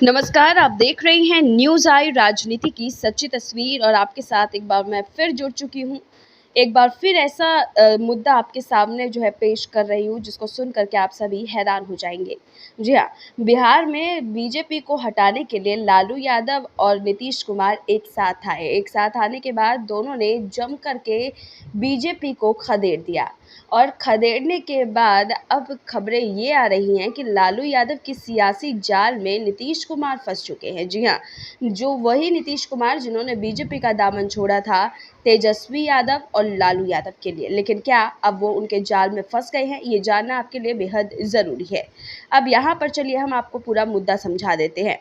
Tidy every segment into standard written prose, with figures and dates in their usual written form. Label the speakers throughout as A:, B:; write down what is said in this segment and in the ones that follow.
A: नमस्कार, आप देख रहे हैं न्यूज़ आई राजनीति की सच्ची तस्वीर और आपके साथ एक बार मैं फिर जुड़ चुकी हूँ। एक बार फिर ऐसा मुद्दा आपके सामने जो है पेश कर रही हूँ जिसको सुन कर के आप सभी हैरान हो जाएँगे। जी हाँ, बिहार में बीजेपी को हटाने के लिए लालू यादव और नीतीश कुमार एक साथ आए। एक साथ आने के बाद दोनों ने जम कर के बीजेपी को खदेड़ दिया और खदेड़ने के बाद अब खबरें ये आ रही हैं कि लालू यादव की सियासी जाल में नीतीश कुमार फंस चुके हैं। जी हाँ, जो वही नीतीश कुमार जिन्होंने बीजेपी का दामन छोड़ा था तेजस्वी यादव और लालू यादव के लिए, लेकिन क्या अब वो उनके जाल में फंस गए हैं, ये जानना आपके लिए बेहद ज़रूरी है। अब यहाँ पर चलिए हम आपको पूरा मुद्दा समझा देते हैं।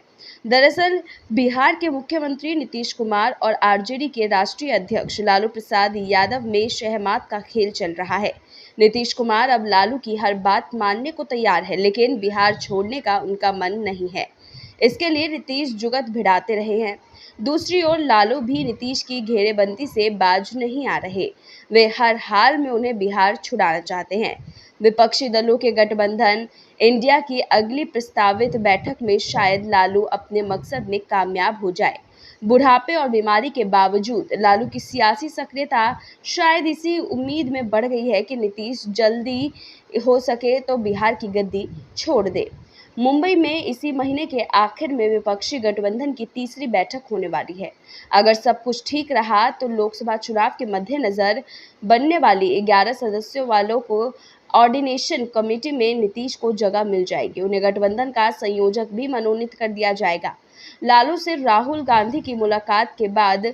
A: दरअसल बिहार के मुख्यमंत्री नीतीश कुमार और आरजेडी के राष्ट्रीय अध्यक्ष लालू प्रसाद यादव में शहमात का खेल चल रहा है। नीतीश कुमार अब लालू की हर बात मानने को तैयार है, लेकिन बिहार छोड़ने का उनका मन नहीं है। इसके लिए नीतीश जुगत भिड़ाते रहे हैं। दूसरी ओर लालू भी नीतीश की घेरेबंदी से बाज नहीं आ रहे। वे हर हाल में उन्हें बिहार छुड़ाना चाहते हैं। विपक्षी दलों के गठबंधन इंडिया की अगली प्रस्तावित बैठक में शायद लालू अपने मकसद में कामयाब हो जाए। बुढ़ापे और बीमारी के बावजूद लालू की सियासी सक्रियता शायद इसी उम्मीद में बढ़ गई है कि नीतीश जल्दी हो सके तो बिहार की गद्दी छोड़ दे। मुंबई में इसी महीने के आखिर में विपक्षी गठबंधन की तीसरी बैठक होने वाली है। अगर सब कुछ ठीक रहा तो लोकसभा चुनाव के मद्देनजर बनने वाली 11 सदस्यों वालों को ऑर्डिनेशन कमेटी में नीतीश को जगह मिल जाएगी। उन्हें गठबंधन का संयोजक भी मनोनीत कर दिया जाएगा। लालू से राहुल गांधी की मुलाकात के बाद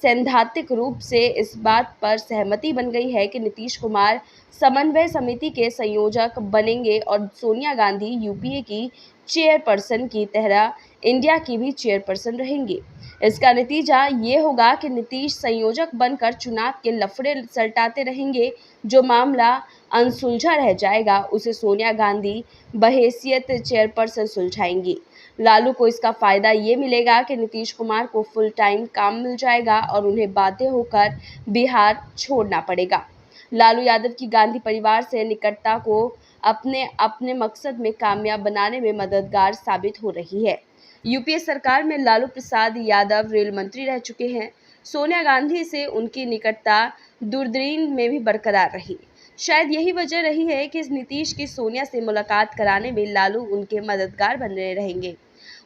A: सैद्धांतिक रूप से इस बात पर सहमति बन गई है कि नीतीश कुमार समन्वय समिति के संयोजक बनेंगे और सोनिया गांधी यूपीए की चेयरपर्सन की तरह इंडिया की भी चेयरपर्सन रहेंगी। इसका नतीजा ये होगा कि नीतीश संयोजक बनकर चुनाव के लफड़े सलटाते रहेंगे। जो मामला अनसुलझा रह जाएगा उसे सोनिया गांधी बहैसियत चेयरपर्सन सुलझाएंगी। लालू को इसका फायदा ये मिलेगा कि नीतीश कुमार को फुल टाइम काम मिल जाएगा और उन्हें बाध्य होकर बिहार छोड़ना पड़ेगा। लालू यादव की गांधी परिवार से निकटता को अपने अपने मकसद में कामयाब बनाने में मददगार साबित हो रही है। यूपीए सरकार में लालू प्रसाद यादव रेल मंत्री रह चुके हैं। सोनिया गांधी से उनकी निकटता दूरदराज में भी बरकरार रही। शायद यही वजह रही है कि नीतीश की सोनिया से मुलाकात कराने में लालू उनके मददगार बने रहेंगे।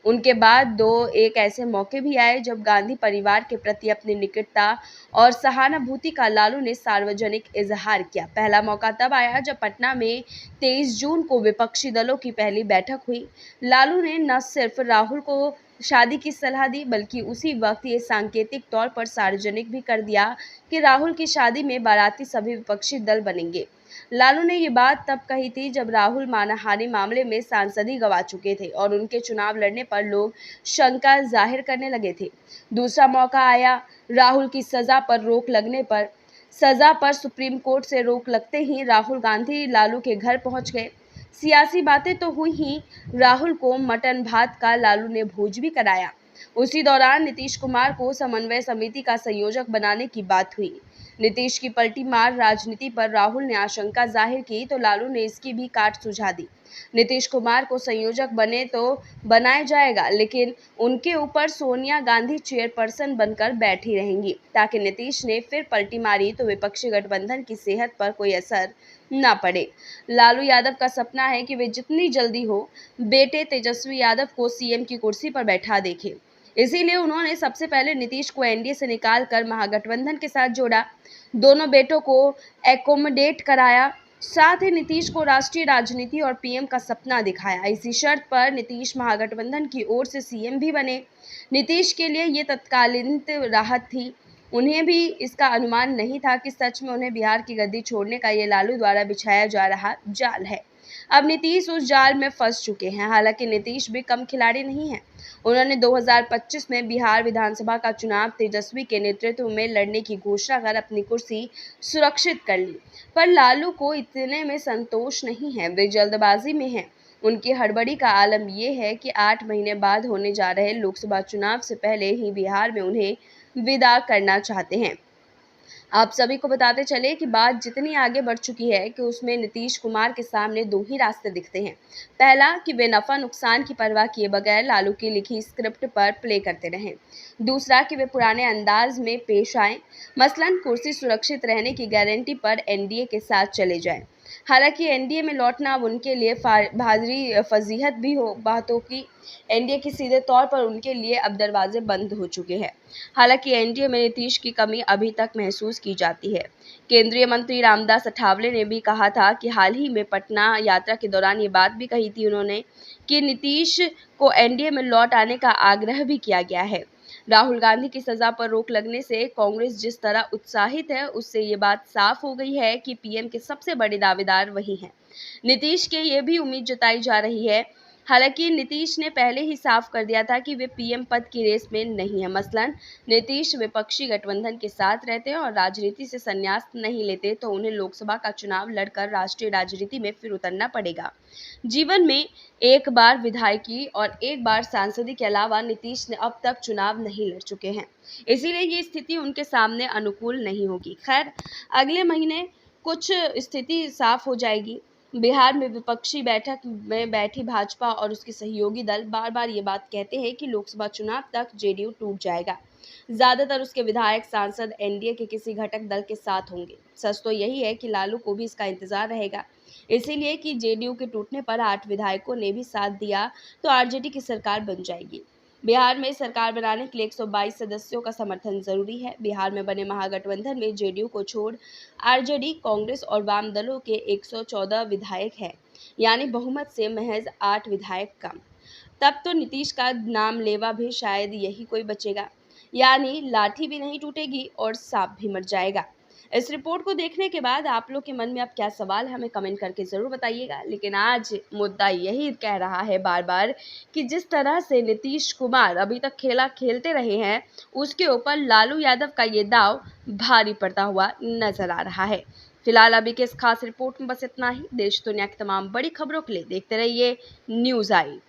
A: उनके बाद दो एक ऐसे मौके भी आए जब गांधी परिवार के प्रति अपनी निकटता और सहानुभूति का लालू ने सार्वजनिक इजहार किया। पहला मौका तब आया जब पटना में 23 जून को विपक्षी दलों की पहली बैठक हुई। लालू ने न सिर्फ राहुल को शादी की सलाह दी बल्कि उसी वक्त ये सांकेतिक तौर पर सार्वजनिक भी कर दिया कि राहुल की शादी में बाराती सभी विपक्षी दल बनेंगे। लालू ने ये बात तब कही थी जब राहुल मानहानि मामले में सांसदी गंवा चुके थे और उनके चुनाव लड़ने पर लोग शंका जाहिर करने लगे थे। दूसरा मौका आया राहुल की सजा पर रोक लगने पर। सजा पर सुप्रीम कोर्ट से रोक लगते ही राहुल गांधी लालू के घर पहुंच गए। सियासी बातें तो हुई ही, राहुल को मटन भात का लालू ने भोज भी कराया। उसी दौरान नीतीश कुमार को समन्वय समिति का संयोजक बनाने की बात हुई। नीतीश की पलटी मार राजनीति पर राहुल ने आशंका जाहिर की तो लालू ने इसकी भी काट सुझा दी। नीतीश कुमार को संयोजक बने तो बनाया जाएगा, लेकिन उनके ऊपर सोनिया गांधी चेयरपर्सन बनकर बैठी रहेंगी ताकि नीतीश ने फिर पलटी मारी तो विपक्षी गठबंधन की सेहत पर कोई असर न पड़े। लालू यादव का सपना है कि वे जितनी जल्दी हो बेटे तेजस्वी यादव को सीएम की कुर्सी पर बैठा देखें। इसीलिए उन्होंने सबसे पहले नीतीश को एनडीए से निकालकर महागठबंधन के साथ जोड़ा, दोनों बेटों को एकोमोडेट कराया, साथ ही नीतीश को राष्ट्रीय राजनीति और पीएम का सपना दिखाया। इसी शर्त पर नीतीश महागठबंधन की ओर से सीएम भी बने। नीतीश के लिए ये तत्कालीन राहत थी। उन्हें भी इसका अनुमान नहीं था कि सच में उन्हें बिहार की गद्दी छोड़ने का ये लालू द्वारा बिछाया जा रहा जाल है। अब नीतीश उस जाल में फंस चुके हैं। हालांकि नीतीश भी कम खिलाड़ी नहीं है। उन्होंने 2025 में बिहार विधानसभा का चुनाव तेजस्वी के नेतृत्व में लड़ने की घोषणा कर अपनी कुर्सी सुरक्षित कर ली। पर लालू को इतने में संतोष नहीं है, वे जल्दबाजी में हैं। उनकी हड़बड़ी का आलम यह है कि 8 महीने बाद होने जा रहे लोकसभा चुनाव से पहले ही बिहार में उन्हें विदा करना चाहते हैं। आप सभी को बताते चले कि बात जितनी आगे बढ़ चुकी है कि उसमें नीतीश कुमार के सामने दो ही रास्ते दिखते हैं। पहला कि वे नफा नुकसान की परवाह किए बगैर लालू की लिखी स्क्रिप्ट पर प्ले करते रहें। दूसरा कि वे पुराने अंदाज में पेश आएं, मसलन कुर्सी सुरक्षित रहने की गारंटी पर एनडीए के साथ चले जाएं। हालांकि एनडीए में लौटना अब उनके लिए भारी फजीहत भी हो बातों की एनडीए के सीधे तौर पर उनके लिए अब दरवाजे बंद हो चुके हैं। हालांकि एनडीए में नीतीश की कमी अभी तक महसूस की जाती है। केंद्रीय मंत्री रामदास अठावले ने भी कहा था कि हाल ही में पटना यात्रा के दौरान ये बात भी कही थी उन्होंने कि नीतीश को एनडीए में लौट आने का आग्रह भी किया गया है। राहुल गांधी की सजा पर रोक लगने से कांग्रेस जिस तरह उत्साहित है, उससे ये बात साफ हो गई है कि पीएम के सबसे बड़े दावेदार वही हैं। नीतीश के ये भी उम्मीद जताई जा रही है। हालांकि नीतीश ने पहले ही साफ कर दिया था कि वे पीएम पद की रेस में नहीं है। मसलन नीतीश विपक्षी गठबंधन के साथ रहते और राजनीति से संन्यास नहीं लेते तो उन्हें लोकसभा का चुनाव लड़कर राष्ट्रीय राजनीति में फिर उतरना पड़ेगा। जीवन में एक बार विधायकी और एक बार सांसदी के अलावा नीतीश ने अब तक चुनाव नहीं लड़ चुके हैं, इसीलिए ये स्थिति उनके सामने अनुकूल नहीं होगी। खैर, अगले महीने कुछ स्थिति साफ हो जाएगी। बिहार में विपक्षी बैठक में बैठी भाजपा और उसके सहयोगी दल बार बार ये बात कहते हैं कि लोकसभा चुनाव तक जेडीयू टूट जाएगा। ज्यादातर उसके विधायक सांसद एनडीए के किसी घटक दल के साथ होंगे। सच तो यही है कि लालू को भी इसका इंतजार रहेगा, इसीलिए कि जेडीयू के टूटने पर 8 विधायकों ने भी साथ दिया तो आरजेडी की सरकार बन जाएगी। बिहार में सरकार बनाने के लिए 122 सदस्यों का समर्थन जरूरी है। बिहार में बने महागठबंधन में जेडीयू को छोड़ आरजेडी, कांग्रेस और वाम दलों के 114 विधायक हैं, यानी बहुमत से महज 8 विधायक कम। तब तो नीतीश का नाम लेवा भी शायद यही कोई बचेगा, यानी लाठी भी नहीं टूटेगी और सांप भी मर जाएगा। इस रिपोर्ट को देखने के बाद आप लोग के मन में अब क्या सवाल है, हमें कमेंट करके ज़रूर बताइएगा। लेकिन आज मुद्दा यही कह रहा है बार बार कि जिस तरह से नीतीश कुमार अभी तक खेला खेलते रहे हैं, उसके ऊपर लालू यादव का ये दाव भारी पड़ता हुआ नजर आ रहा है। फिलहाल अभी के इस खास रिपोर्ट में बस इतना ही। देश दुनिया की तमाम बड़ी खबरों के लिए देखते रहिए न्यूज़ आई।